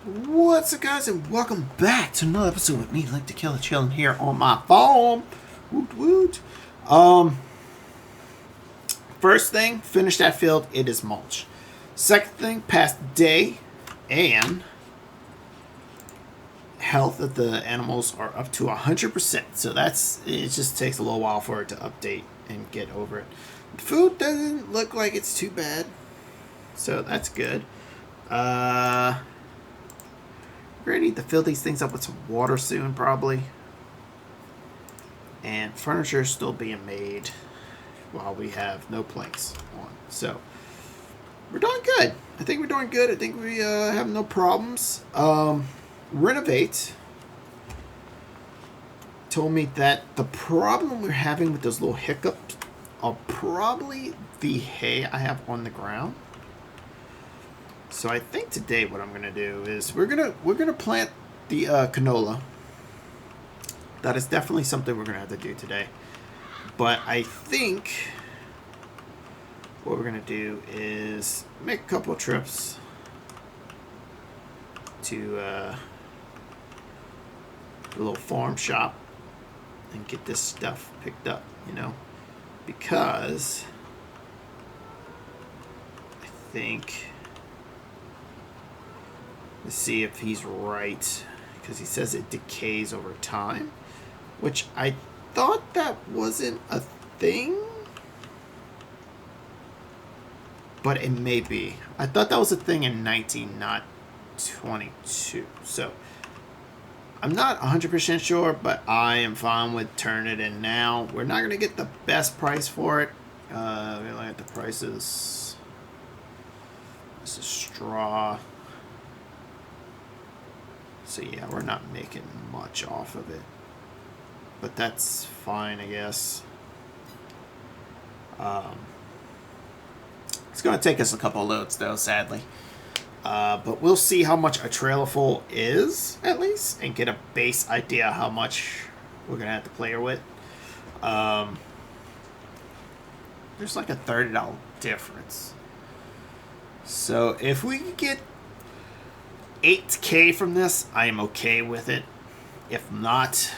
What's up, guys, and welcome back to another episode with me, Link the Killer, chilling here on my farm. Woot woot. First thing, finish that field. It is mulch. Second thing, pass the day, and health of the animals are up to 100%. So it just takes a little while for it to update and get over it. The food doesn't look like it's too bad, so that's good. We're gonna need to fill these things up with some water soon, probably. And furniture is still being made while we have no planks on. So we're doing good. I think we're doing good. I think we have no problems. Renovate told me that the problem we're having with those little hiccups are probably the hay I have on the ground. So I think today what I'm gonna do is we're gonna plant the canola. That is definitely something we're gonna have to do today. But I think what we're gonna do is make a couple of trips to the little farm shop and get this stuff picked up, because I think. Let's see if he's right, because he says it decays over time, which I thought that wasn't a thing, but it may be. I thought that was a thing in 19, not 22. So I'm not 100% sure, but I am fine with turning it in now. We're not going to get the best price for it. We look at the prices. This is straw. So yeah, we're not making much off of it, but that's fine, I guess. It's going to take us a couple of loads, though, sadly. But we'll see how much a trailer full is, at least, and get a base idea how much we're going to have to play with. There's like a $30 difference. So if we could get 8K from this, I am okay with it. If not,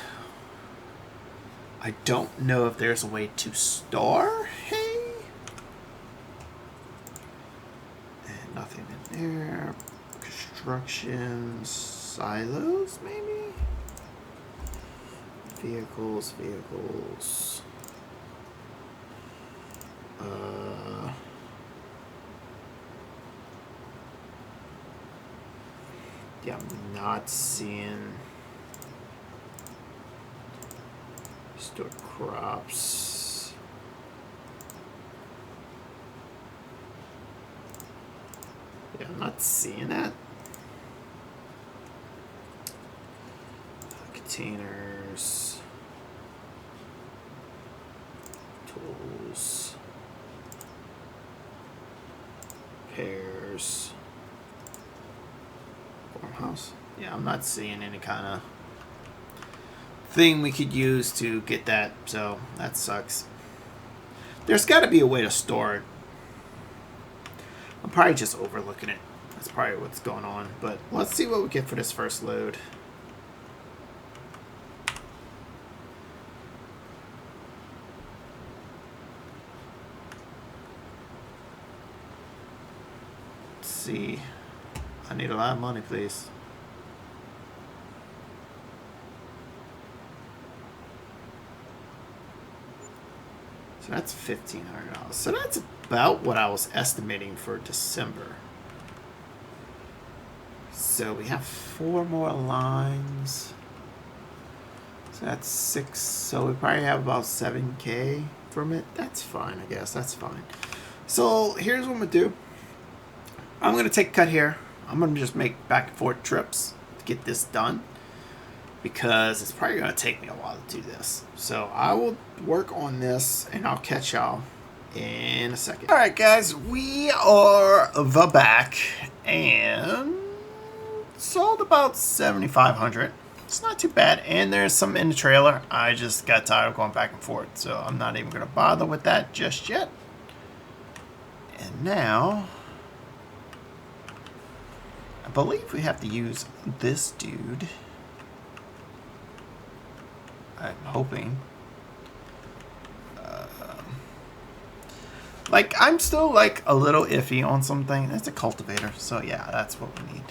I don't know if there's a way to store hay. And nothing in there. Construction silos, maybe? Vehicles. Yeah, I'm not seeing store crops. Yeah, I'm not seeing that. Containers. Tools. Pairs. Farmhouse. Yeah, I'm not seeing any kind of thing we could use to get that, so that sucks. There's got to be a way to store it. I'm probably just overlooking it. That's probably what's going on, but let's see what we get for this first load. Let's see. I need a lot of money, please. So that's $1,500. So that's about what I was estimating for December. So we have 4 more lines. So that's 6. So we probably have about 7K from it. That's fine, I guess. That's fine. So here's what I'm going to do. I'm going to take a cut here. I'm going to just make back and forth trips to get this done, because it's probably going to take me a while to do this. So I will work on this, and I'll catch y'all in a second. All right, guys, we are back, and sold about 7,500. It's not too bad, and there's some in the trailer. I just got tired of going back and forth, so I'm not even going to bother with that just yet. And now I'm believe we have to use this dude. I'm hoping. Like, I'm still, like, a little iffy on something. It's a cultivator, so yeah, that's what we need.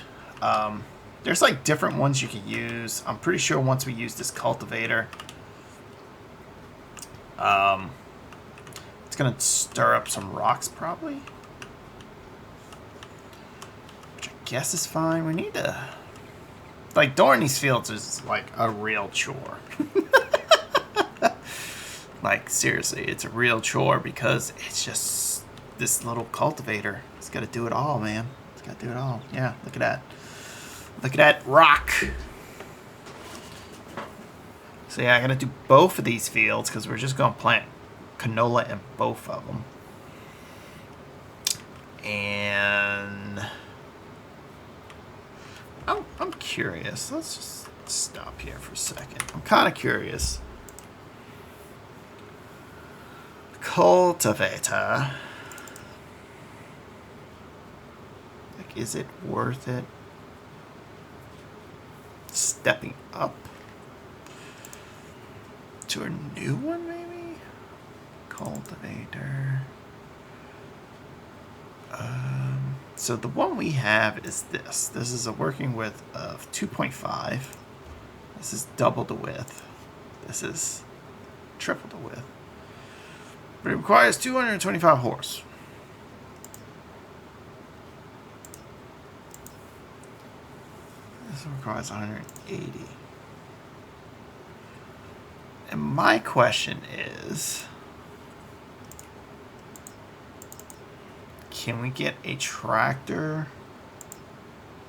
There's, like, different ones you can use. I'm pretty sure once we use this cultivator, it's gonna stir up some rocks, probably. Which I guess is fine. We need to... Like, doing these fields is, like, a real chore. Like, seriously, it's a real chore because it's just this little cultivator. It's got to do it all, man. It's got to do it all. Yeah, look at that. Look at that rock. So, yeah, I'm going to do both of these fields because we're just going to plant canola in both of them. And I'm curious. Let's just stop here for a second. I'm kind of curious. Cultivator. Like, is it worth it? Stepping up to a new one, maybe? Cultivator. So the one we have is this. This is a working width of 2.5. This is double the width. This is triple the width. But it requires 225 horse. This requires 180. And my question is, can we get a tractor?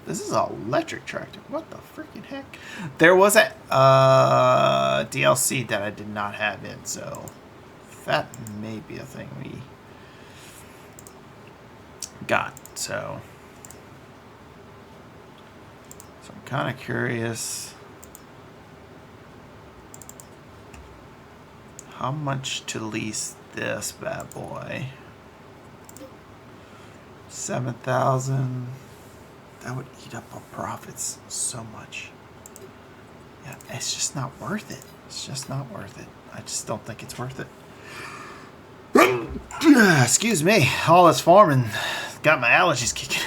This is an electric tractor. What the freaking heck? There was a DLC that I did not have in, so that may be a thing we got. So I'm kind of curious how much to lease this bad boy. 7,000. That would eat up our profits so much. Yeah, it's just not worth it. It's just not worth it. I just don't think it's worth it. Excuse me. All this farming got my allergies kicking.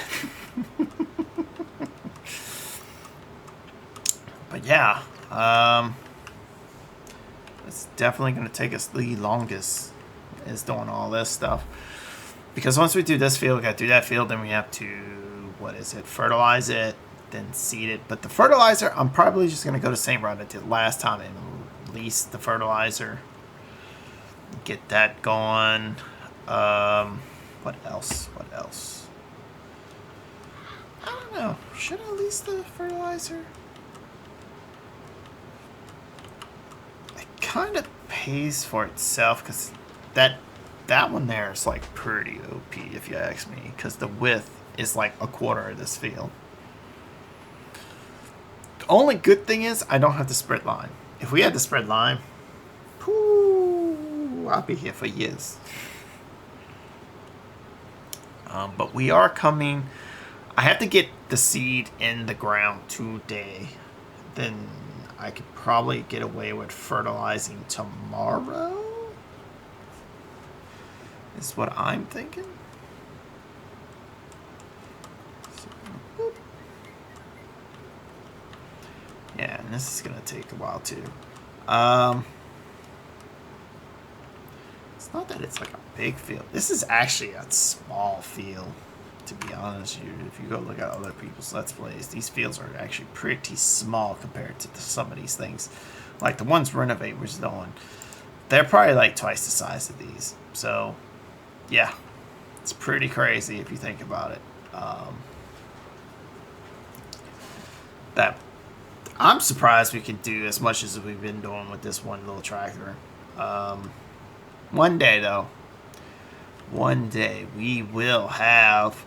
But yeah, it's definitely going to take us the longest is doing all this stuff. Because once we do this field, we got to do that field, then we have to, what is it, fertilize it, then seed it. But the fertilizer, I'm probably just going to go the same route I did last time and lease the fertilizer. Get that going. What else? What else? I don't know. Should I lease the fertilizer? It kind of pays for itself because that one there is like pretty OP if you ask me, because the width is like a quarter of this field. The only good thing is I don't have to spread lime. If we had to spread lime, I'll be here for years. But we are coming. I have to get the seed in the ground today. Then I could probably get away with fertilizing tomorrow. Is what I'm thinking. So, yeah, and this is gonna take a while too. It's not that it's like a big field. This is actually a small field, to be honest. If you go look at other people's Let's Plays, these fields are actually pretty small compared to some of these things. Like the ones Renovate was doing, they're probably like twice the size of these. So yeah, it's pretty crazy if you think about it. That I'm surprised we can do as much as we've been doing with this one little tractor. One day, though, one day we will have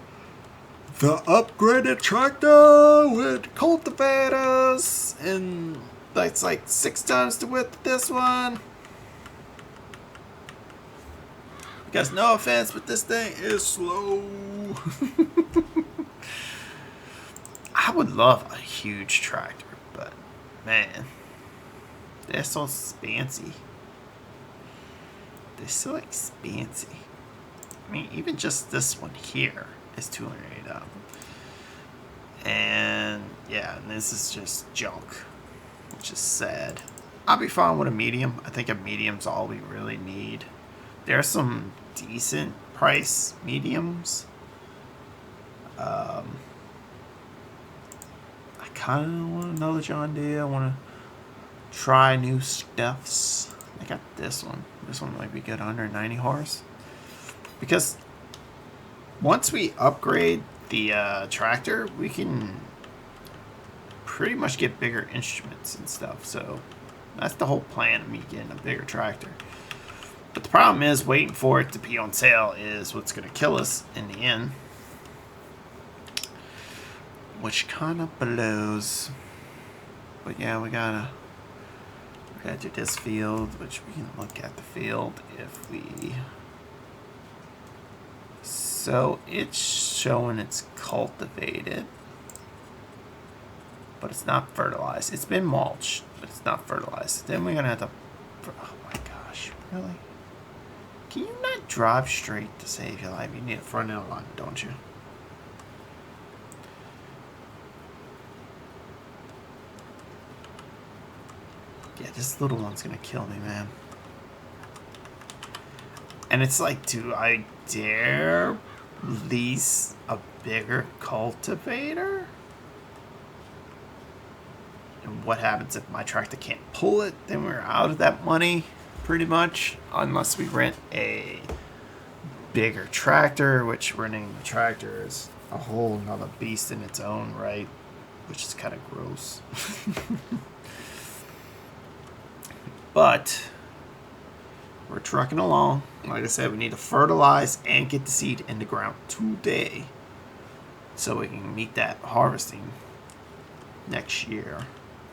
the upgraded tractor with cultivators, and that's like 6 times the width of this one. Because no offense, but this thing is slow. I would love a huge tractor, but man, they're so fancy. They're so expensive. I mean, even just this one here is $208. And yeah, and this is just junk, which is sad. I'll be fine with a medium. I think a medium's all we really need. There are some decent price mediums. I kind of want another John Deere. I want to try new stuffs. I got this one. This one might be good, 190 horse. Because once we upgrade the tractor, we can pretty much get bigger instruments and stuff. So that's the whole plan of me getting a bigger tractor. But the problem is waiting for it to be on sale is what's going to kill us in the end. Which kind of blows. But yeah, we gotta do this field, which we can look at the field if we... So it's showing it's cultivated, but it's not fertilized. It's been mulched, but it's not fertilized. Then we're gonna have to... Oh my gosh, really? Can you not drive straight to save your life? You need a front end line, don't you? Yeah, this little one's gonna kill me, man. And it's like, do I dare lease a bigger cultivator? And what happens if my tractor can't pull it? Then we're out of that money, pretty much. Unless we rent a bigger tractor, which renting the tractor is a whole nother beast in its own right, which is kind of gross. But we're trucking along. Like I said, we need to fertilize and get the seed in the ground today so we can meet that harvesting next year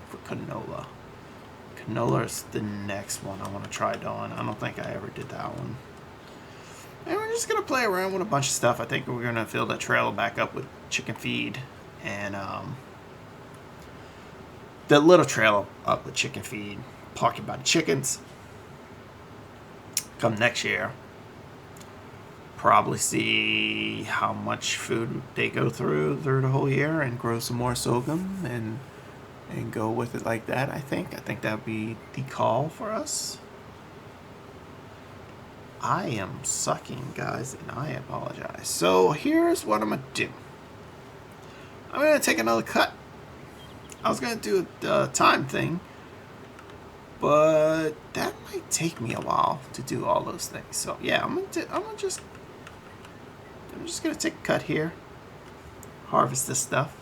for canola. Canola is the next one I want to try doing. I don't think I ever did that one. And we're just going to play around with a bunch of stuff. I think we're going to fill that trailer back up with chicken feed and the little trailer up with chicken feed. Parking by the chickens. Come next year, probably see how much food they go through the whole year and grow some more sorghum and go with it like that. I think that would be the call for us. I am sucking, guys, and I apologize. So here's what I'm gonna do. I'm gonna take another cut. I was gonna do a time thing, but that might take me a while to do all those things. So yeah, I'm just gonna take a cut here, harvest this stuff.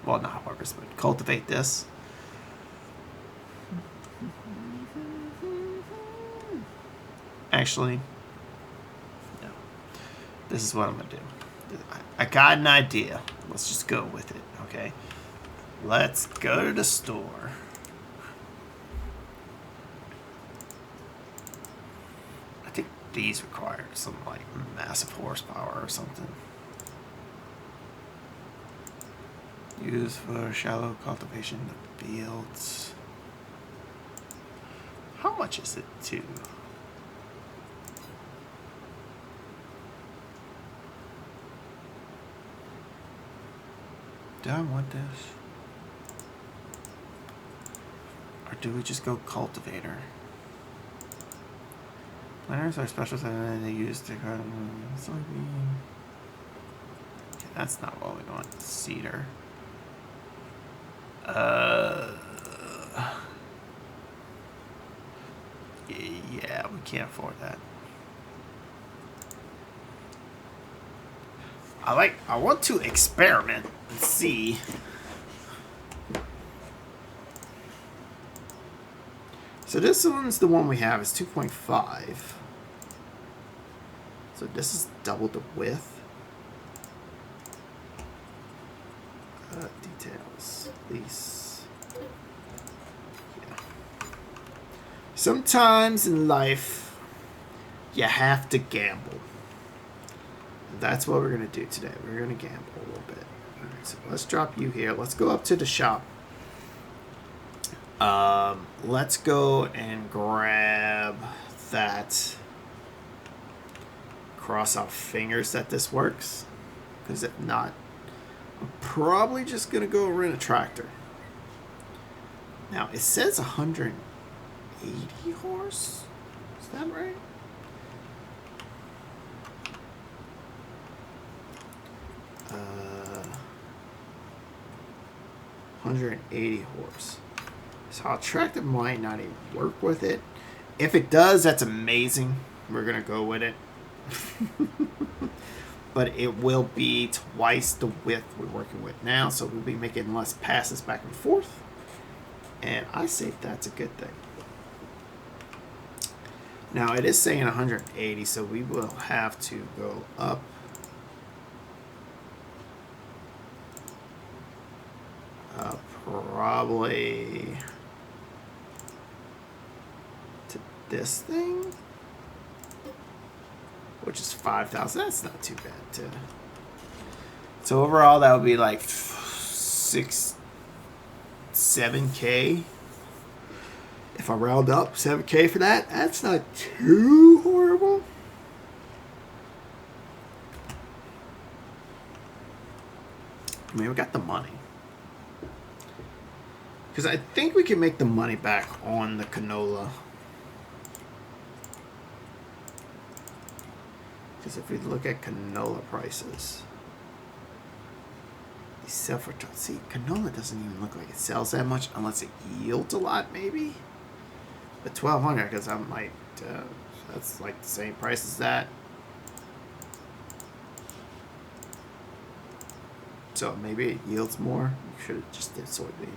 Well, not harvest, but cultivate this. Actually, no. This is what I'm gonna do. I got an idea. Let's just go with it, okay? Let's go to the store. These require some like massive horsepower or something. Used for shallow cultivation in the fields. How much is it too? Do I want this? Or do we just go cultivator? Planters are special that they use to grow soybean. Okay, that's not what we want. Cedar. Yeah, we can't afford that. I want to experiment and see. So this one's the one we have. It's 2.5. So this is double the width. Details. Lease. Yeah. Sometimes in life, you have to gamble. That's what we're going to do today. We're going to gamble a little bit. Alright, So let's drop you here. Let's go up to the shop. Let's go and grab that. Cross our fingers that this works. Because if not, I'm probably just going to go rent a tractor. Now, it says 180 horse. Is that right? Uh, 180 horse. So our tractor might not even work with it. If it does, that's amazing. We're going to go with it. But it will be twice the width we're working with now, so we'll be making less passes back and forth. And I say that's a good thing. Now, it is saying 180, so we will have to go up. Probably to this thing, which is 5,000. That's not too bad. So overall, that would be like 7K. If I round up 7K for that, that's not too horrible. I mean, we got the money. Because I think we can make the money back on the canola. Because if we look at canola prices, they sell for, see, canola doesn't even look like it sells that much unless it yields a lot, maybe. But 1,200, because I might, that's like the same price as that. So maybe it yields more. We should have just did soybean.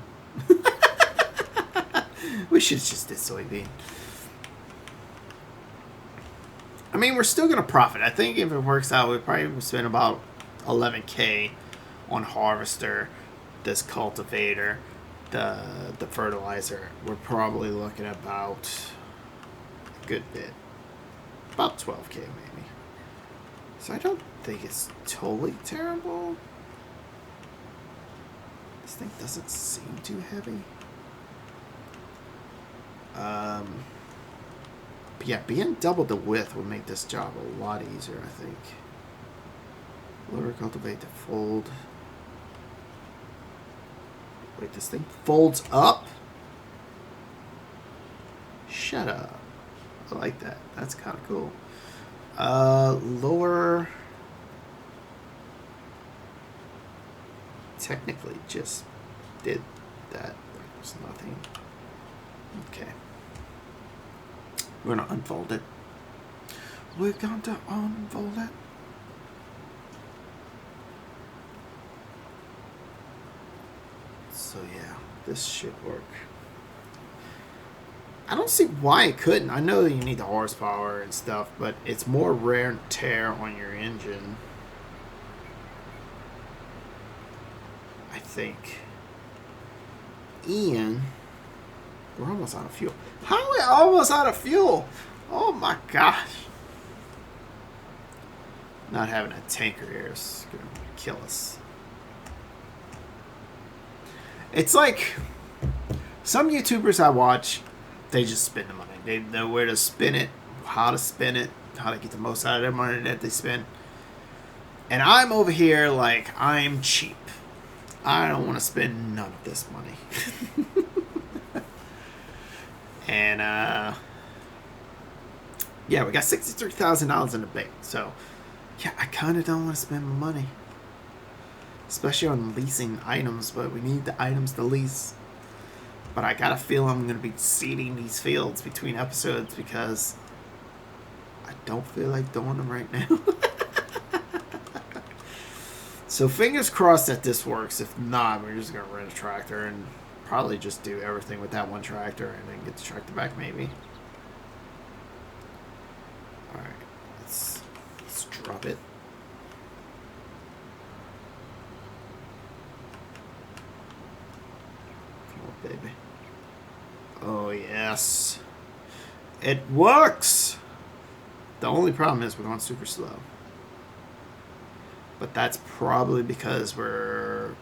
We should have just did soybean. I mean, we're still going to profit. I think if it works out, we probably spend about 11K on harvester, this cultivator, the fertilizer. We're probably looking at about a good bit. About 12K maybe. So I don't think it's totally terrible. This thing doesn't seem too heavy. But yeah, being double the width would make this job a lot easier, I think. Lower cultivate to fold. Wait, this thing folds up? Shut up. I like that. That's kind of cool. Lower. Technically just did that. There was nothing. Okay. We're going to unfold it. We're going to unfold it. So yeah, this should work. I don't see why it couldn't. I know you need the horsepower and stuff, but it's more wear and tear on your engine, I think. Ian, we're almost out of fuel. How are we almost out of fuel? Oh my gosh. Not having a tanker here is going to kill us. It's like some YouTubers I watch, they just spend the money. They know where to spend it, how to get the most out of their money that they spend. And I'm over here like I'm cheap. I don't want to spend none of this money. And yeah, we got $63,000 in the bank. So yeah, I kind of don't want to spend my money, especially on leasing items. But we need the items to lease. But I gotta feel I'm gonna be seeding these fields between episodes because I don't feel like doing them right now. So fingers crossed that this works. If not, we're just gonna rent a tractor and probably just do everything with that one tractor and then get the tractor back maybe. Alright, let's drop it. Come on, baby. Oh yes. It works! The only problem is we're going super slow. But that's probably because we're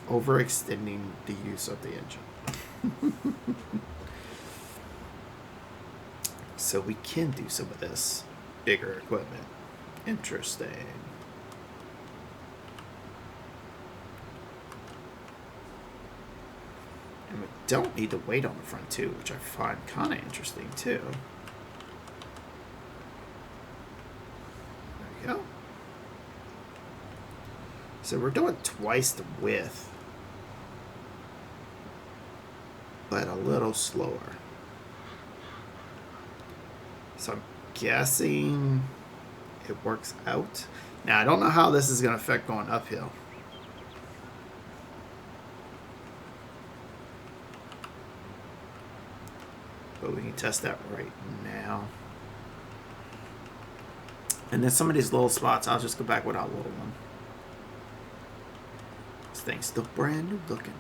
overextending the use of the engine. So we can do some of this bigger equipment. Interesting. And we don't need to wait on the front too, which I find kind of interesting too. There we go. So we're doing twice the width, but a little slower. So I'm guessing it works out. Now, I don't know how this is going to affect going uphill. But we can test that right now. And then some of these little spots, I'll just go back without little one. This thing's still brand new looking.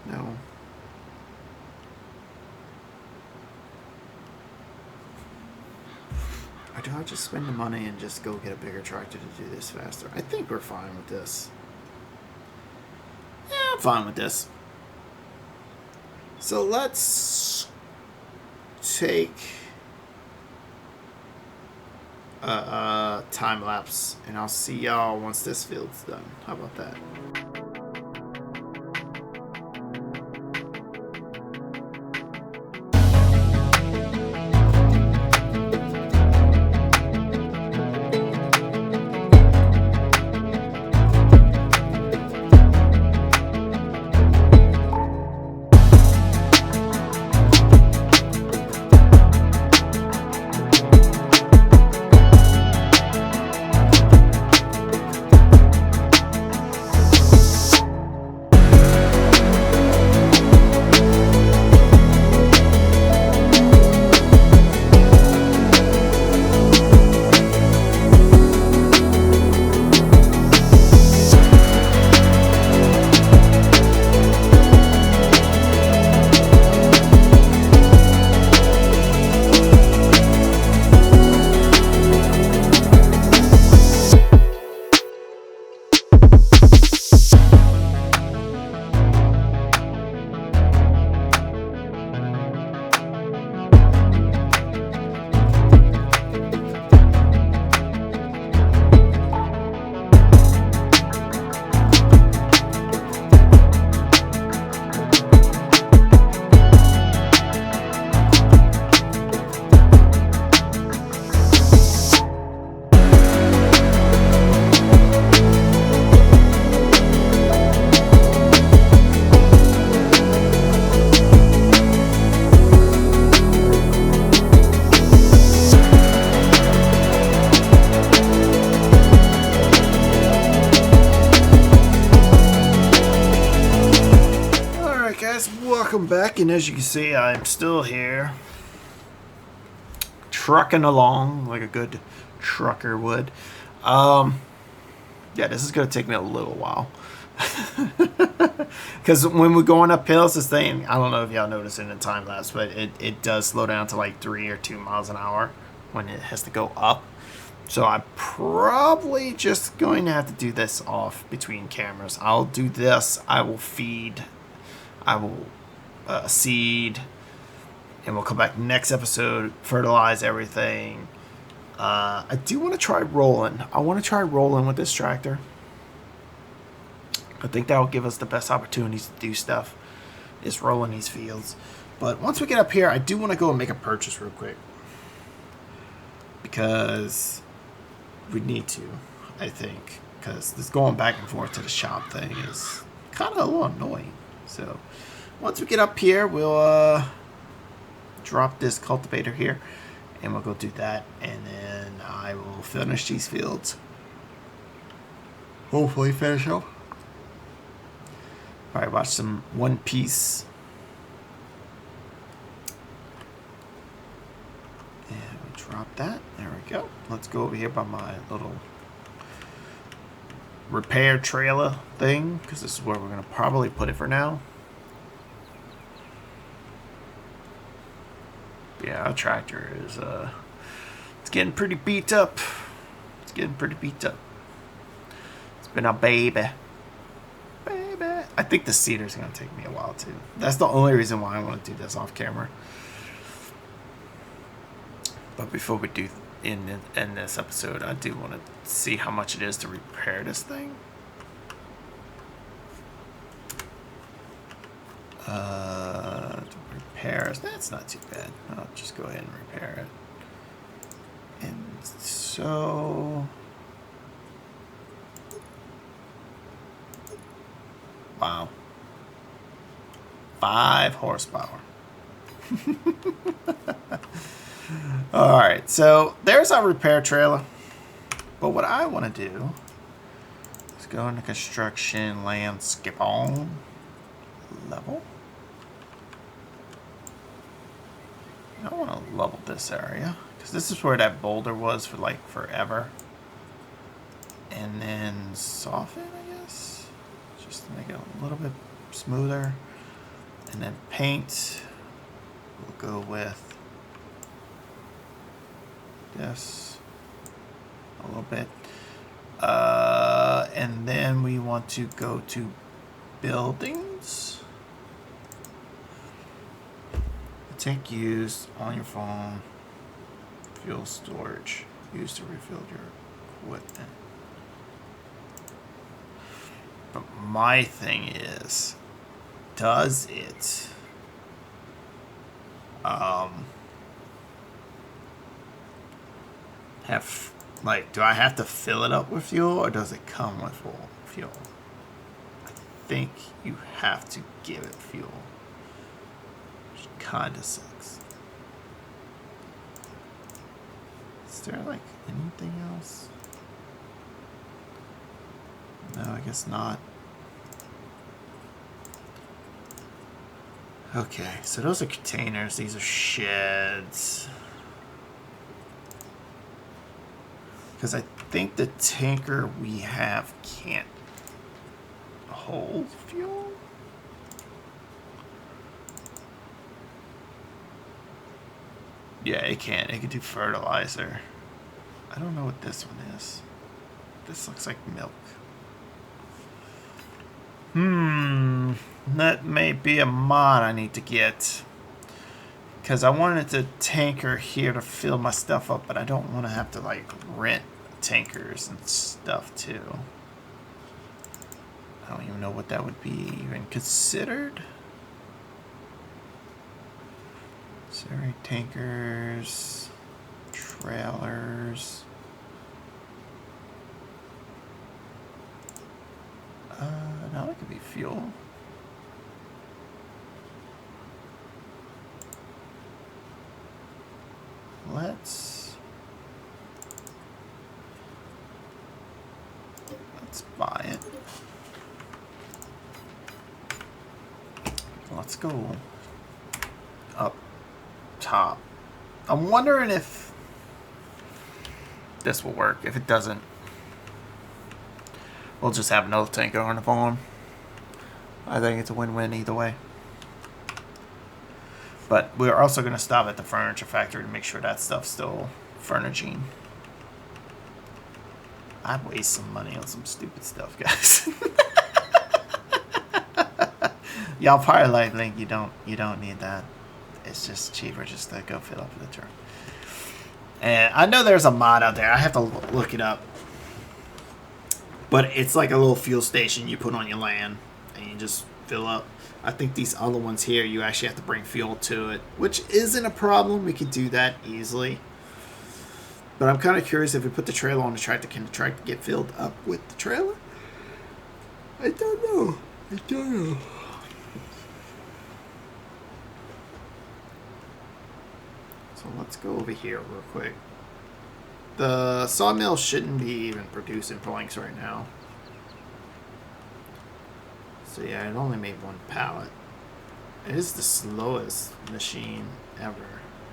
No. Or do I just spend the money and just go get a bigger tractor to do this faster? I think we're fine with this. Yeah, I'm fine with this. So let's take a time lapse, and I'll see y'all once this field's done. How about that? Welcome back, and as you can see, I'm still here, trucking along like a good trucker would. Yeah, this is going to take me a little while. Because when we're going up hills, this thing, I don't know if y'all notice in the time lapse, but it does slow down to like 3 or 2 miles an hour when it has to go up. So I'm probably just going to have to do this off between cameras. I'll do this. I will feed. I will seed. And we'll come back next episode, fertilize everything. I do want to try rolling. I want to try rolling with this tractor. I think that will give us the best opportunities to do stuff, is rolling these fields. But once we get up here, I do want to go and make a purchase real quick. Because we need to, I think. Because this going back and forth to the shop thing is kind of a little annoying. So once we get up here, we'll drop this cultivator here. And we'll go do that. And then I will finish these fields. Hopefully finish them. Alright, watch some One Piece. And we drop that. There we go. Let's go over here by my little repair trailer thing, because this is where we're going to probably put it for now. Yeah, our tractor is getting pretty beat up. It's getting pretty beat up. It's been a baby. Baby. I think the cedar's going to take me a while, too. That's the only reason why I want to do this off camera. But before we do end this episode, I do want to see how much it is to repair this thing. Repairs, that's not too bad. I'll just go ahead and repair it. And so, wow, 5 horsepower. All right, so there's our repair trailer. But what I want to do is go into construction, landscape on level. I want to level this area because this is where that boulder was for like forever. And then soften, I guess, just to make it a little bit smoother. And then paint, we'll go with this a little bit. And then we want to go to buildings. Tank used on your phone. Fuel storage used to refill your equipment. But my thing is, does it have, like, do I have to fill it up with fuel or does it come with fuel? I think you have to give it fuel. Kinda sucks. Is there like anything else? No, I guess not. Okay, so those are containers. These are sheds. Because I think the tanker we have can't hold fuel. Yeah, it can. It can do fertilizer. I don't know what this one is. This looks like milk. That may be a mod I need to get. Because I wanted the tanker here to fill my stuff up, but I don't want to have to, like, rent tankers and stuff, too. I don't even know what that would be even considered. Sorry, tankers, trailers. Now that could be fuel. Let's buy it. Let's go up top. I'm wondering if this will work. If it doesn't, we'll just have another tanker on the farm. I think it's a win-win either way. But we're also going to stop at the furniture factory to make sure that stuff's still furnishing. I'd waste some money on some stupid stuff, guys. Y'all probably like, Link, you don't need that. It's just cheaper just to go fill up the truck. And I know there's a mod out there. I have to look it up. But it's like a little fuel station you put on your land and you just fill up. I think these other ones here, you actually have to bring fuel to it, which isn't a problem. We could do that easily. But I'm kind of curious if we put the trailer on the tractor, can the tractor get filled up with the trailer? I don't know. So let's go over here real quick. The sawmill shouldn't be even producing planks right now. So yeah, it only made 1 pallet. It is the slowest machine ever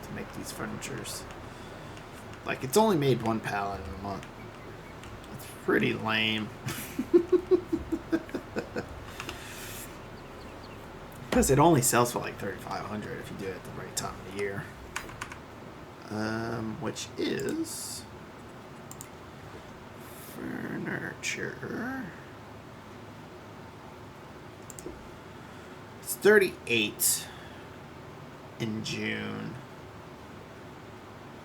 to make these furnitures. Like, it's only made 1 pallet in a month. It's pretty lame. Because it only sells for like $3,500 if you do it at the right time of the year. which is furniture. It's 38 in June.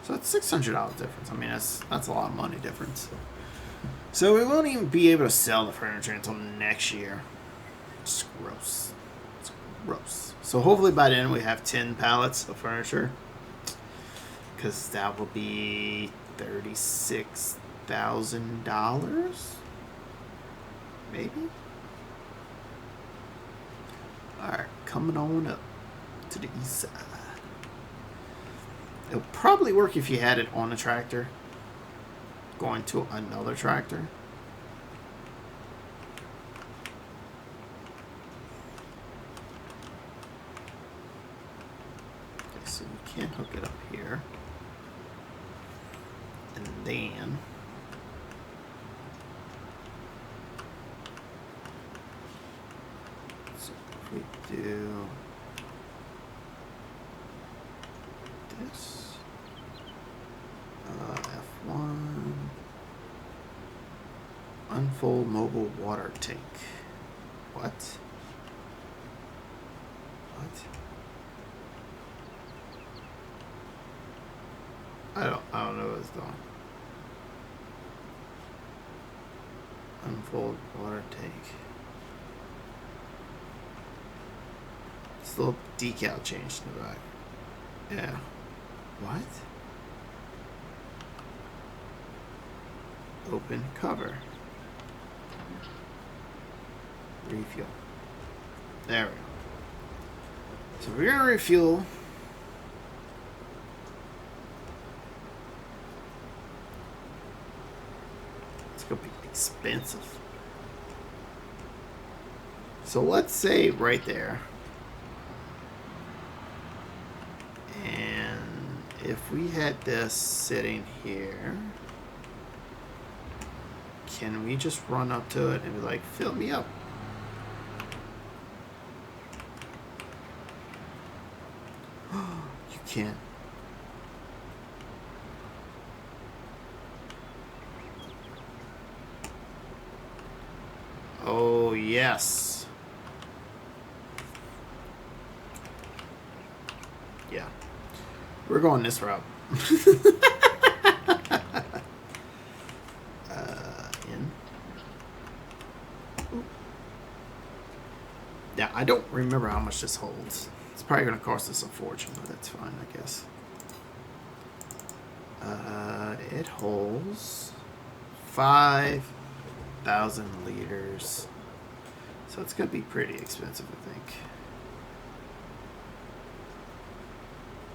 So that's $600 difference. I mean, that's a lot of money difference. So we won't even be able to sell the furniture until next year. It's gross. It's gross. So hopefully by then we have 10 pallets of furniture. Because that will be $36,000? Maybe? Alright, coming on up to the east side. It'll probably work if you had it on a tractor. Going to another tractor. Okay, so you can't hook it up here. And then so if we do this F1 unfold mobile water tank. What? I don't know what it's doing. Unfold water tank. This little decal changed in the back. Yeah. What? Open cover. Refuel. There we go. So we're gonna refuel. It's gonna be expensive. So let's say right there. And if we had this sitting here, can we just run up to it and be like, fill me up? You can't. Oh, yes. Yeah. We're going this route. In. Yeah, I don't remember how much this holds. It's probably going to cost us a fortune, but that's fine, I guess. It holds 5,000 liters. So it's going to be pretty expensive, I think.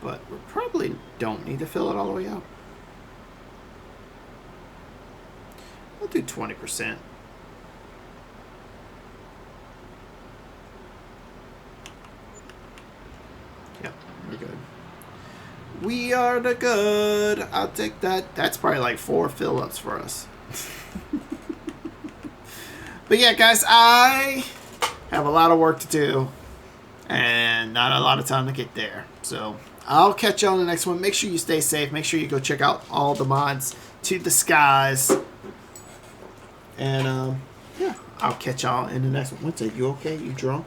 But we probably don't need to fill it all the way up. We'll do 20%. Yep, we're good. We are the good. I'll take that. That's probably like 4 fill-ups for us. But yeah, guys, I have a lot of work to do and not a lot of time to get there. So I'll catch you on the next one. Make sure you stay safe. Make sure you go check out all the mods to the skies. And yeah, I'll catch y'all in the next one. What's it? You okay? You drunk?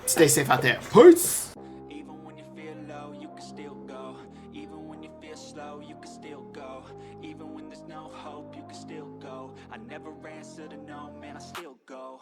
Stay safe out there. Peace. Even when you feel low, you can still go. Even when you feel slow, you can still go. Even when there's no hope, you can still go. I never answer to no, man, I still go.